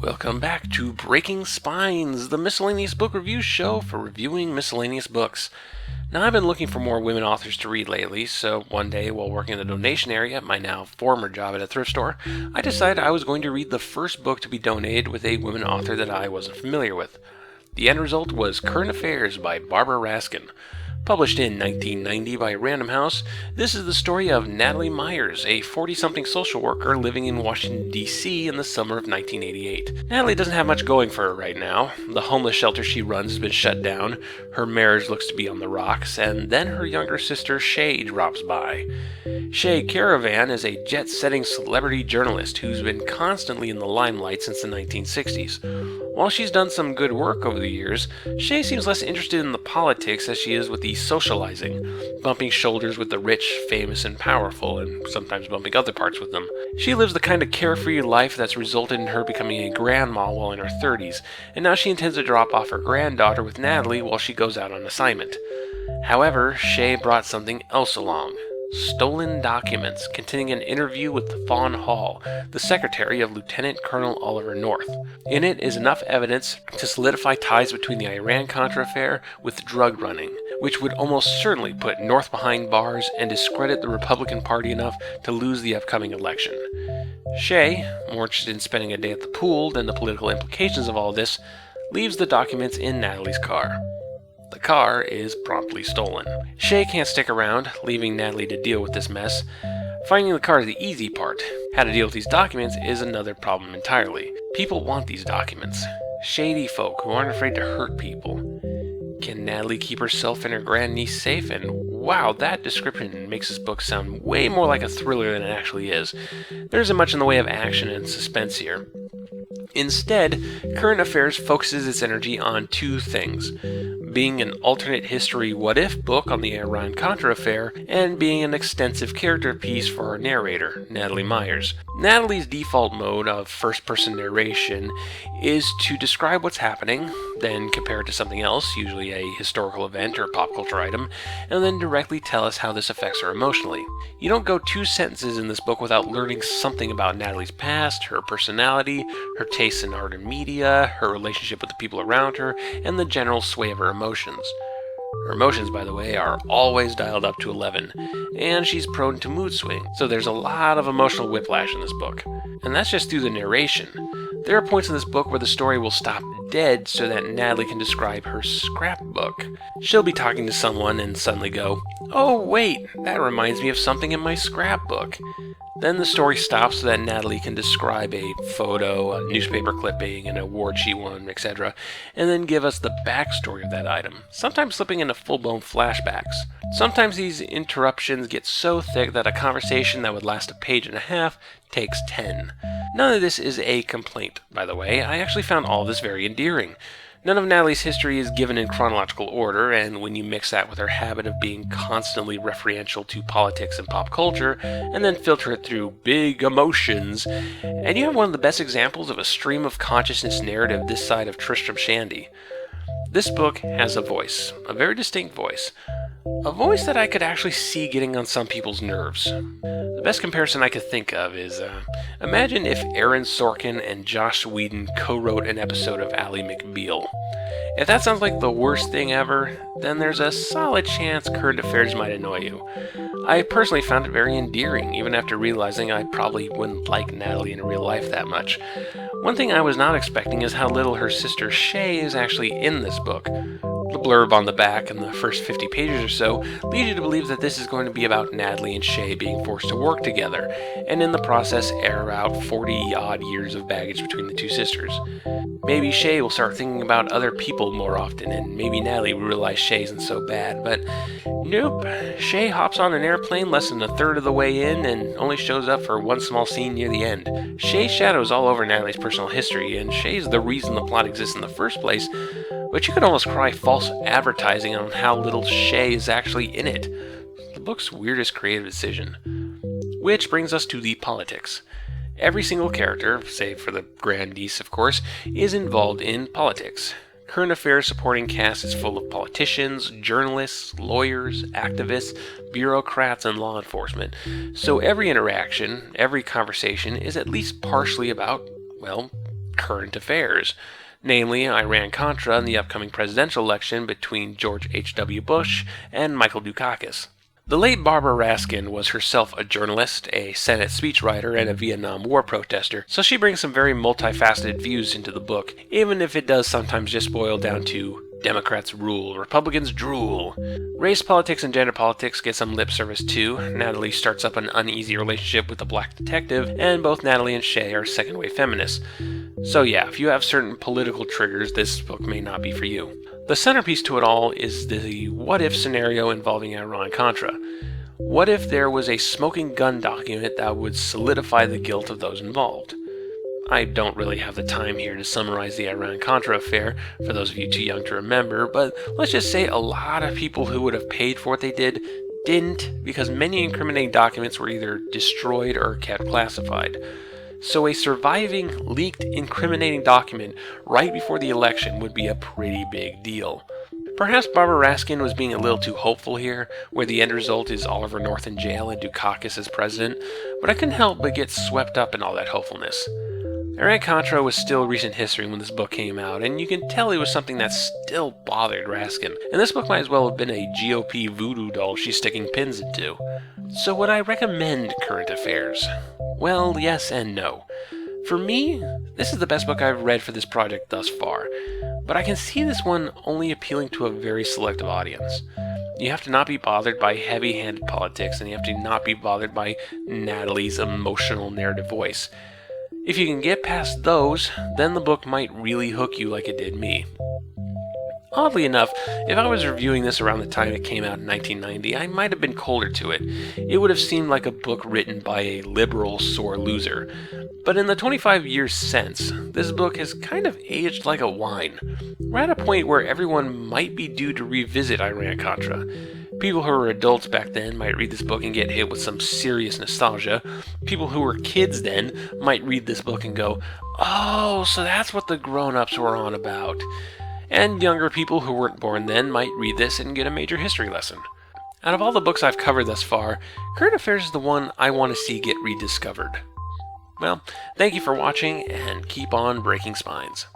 Welcome back to Breaking Spines, the miscellaneous book review show for reviewing miscellaneous books. Now, I've been looking for more women authors to read lately, so one day while working in the donation area at my now former job at a thrift store, I decided I was going to read the first book to be donated with a women author that I wasn't familiar with. The end result was Current Affairs by Barbara Raskin. Published in 1990 by Random House, this is the story of Natalie Myers, a 40-something social worker living in Washington, D.C. in the summer of 1988. Natalie doesn't have much going for her right now. The homeless shelter she runs has been shut down, her marriage looks to be on the rocks, and then her younger sister Shay drops by. Shay Caravan is a jet-setting celebrity journalist who's been constantly in the limelight since the 1960s. While she's done some good work over the years, Shay seems less interested in the politics as she is with the socializing, bumping shoulders with the rich, famous, and powerful, and sometimes bumping other parts with them. She lives the kind of carefree life that's resulted in her becoming a grandma while in her 30s, and now she intends to drop off her granddaughter with Natalie while she goes out on assignment. However, Shay brought something else along. Stolen documents containing an interview with Fawn Hall, the secretary of Lieutenant Colonel Oliver North. In it is enough evidence to solidify ties between the Iran-Contra affair with drug running, which would almost certainly put North behind bars and discredit the Republican Party enough to lose the upcoming election. Shay, more interested in spending a day at the pool than the political implications of all this, leaves the documents in Natalie's car. The car is promptly stolen. Shay can't stick around, leaving Natalie to deal with this mess. Finding the car is the easy part. How to deal with these documents is another problem entirely. People want these documents. Shady folk who aren't afraid to hurt people. Can Natalie keep herself and her grandniece safe? And wow, that description makes this book sound way more like a thriller than it actually is. There isn't much in the way of action and suspense here. Instead, Current Affairs focuses its energy on two things: being an alternate history what-if book on the Iran-Contra affair, and being an extensive character piece for our narrator, Natalie Myers. Natalie's default mode of first-person narration is to describe what's happening, then compare it to something else, usually a historical event or pop culture item, and then directly tell us how this affects her emotionally. You don't go 2 sentences in this book without learning something about Natalie's past, her personality, her tastes in art and media, her relationship with the people around her, and the general sway of her emotions. Her emotions, by the way, are always dialed up to 11, and she's prone to mood swings, so there's a lot of emotional whiplash in this book. And that's just through the narration. There are points in this book where the story will stop dead so that Natalie can describe her scrapbook. She'll be talking to someone and suddenly go, "Oh wait, that reminds me of something in my scrapbook." Then the story stops so that Natalie can describe a photo, a newspaper clipping, an award she won, etc., and then give us the backstory of that item, sometimes slipping into full-blown flashbacks. Sometimes these interruptions get so thick that a conversation that would last a page and a half takes 10. None of this is a complaint, by the way. I actually found all of this very endearing. None of Natalie's history is given in chronological order, and when you mix that with her habit of being constantly referential to politics and pop culture, and then filter it through big emotions, and you have one of the best examples of a stream of consciousness narrative this side of Tristram Shandy. This book has a voice, a very distinct voice. A voice that I could actually see getting on some people's nerves. The best comparison I could think of is, imagine if Aaron Sorkin and Joss Whedon co-wrote an episode of Ally McBeal. If that sounds like the worst thing ever, then there's a solid chance Current Affairs might annoy you. I personally found it very endearing, even after realizing I probably wouldn't like Natalie in real life that much. One thing I was not expecting is how little her sister Shay is actually in this book. The blurb on the back and the first 50 pages or so lead you to believe that this is going to be about Natalie and Shay being forced to work together, and in the process air out 40-odd years of baggage between the two sisters. Maybe Shay will start thinking about other people more often, and maybe Natalie will realize Shay isn't so bad, but nope. Shay hops on an airplane less than a third of the way in and only shows up for one small scene near the end. Shay's shadows all over Natalie's personal history, and Shay's the reason the plot exists in the first place, but you could almost cry false advertising on how little Shay is actually in it. The book's weirdest creative decision. Which brings us to the politics. Every single character, save for the grandniece of course, is involved in politics. Current Affairs supporting cast is full of politicians, journalists, lawyers, activists, bureaucrats, and law enforcement. So every interaction, every conversation is at least partially about, well, current affairs, namely Iran-Contra and the upcoming presidential election between George H.W. Bush and Michael Dukakis. The late Barbara Raskin was herself a journalist, a Senate speechwriter, and a Vietnam War protester, so she brings some very multifaceted views into the book, even if it does sometimes just boil down to Democrats rule, Republicans drool. Race politics and gender politics get some lip service too. Natalie starts up an uneasy relationship with a black detective, and both Natalie and Shay are second-wave feminists. So yeah, if you have certain political triggers, this book may not be for you. The centerpiece to it all is the what-if scenario involving Iran-Contra. What if there was a smoking gun document that would solidify the guilt of those involved? I don't really have the time here to summarize the Iran-Contra affair, for those of you too young to remember, but let's just say a lot of people who would have paid for what they didn't, because many incriminating documents were either destroyed or kept classified. So a surviving, leaked, incriminating document right before the election would be a pretty big deal. Perhaps Barbara Raskin was being a little too hopeful here, where the end result is Oliver North in jail and Dukakis as president, but I couldn't help but get swept up in all that hopefulness. Iran-Contra was still recent history when this book came out, and you can tell it was something that still bothered Raskin, and this book might as well have been a GOP voodoo doll she's sticking pins into. So would I recommend Current Affairs? Well, yes and no. For me, this is the best book I've read for this project thus far, but I can see this one only appealing to a very selective audience. You have to not be bothered by heavy-handed politics, and you have to not be bothered by Natalie's emotional narrative voice. If you can get past those, then the book might really hook you like it did me. Oddly enough, if I was reviewing this around the time it came out in 1990, I might have been colder to it. It would have seemed like a book written by a liberal sore loser. But in the 25 years since, this book has kind of aged like a wine. We're at a point where everyone might be due to revisit Iran-Contra. People who were adults back then might read this book and get hit with some serious nostalgia. People who were kids then might read this book and go, "Oh, so that's what the grown-ups were on about." And younger people who weren't born then might read this and get a major history lesson. Out of all the books I've covered thus far, Current Affairs is the one I want to see get rediscovered. Well, thank you for watching, and keep on breaking spines.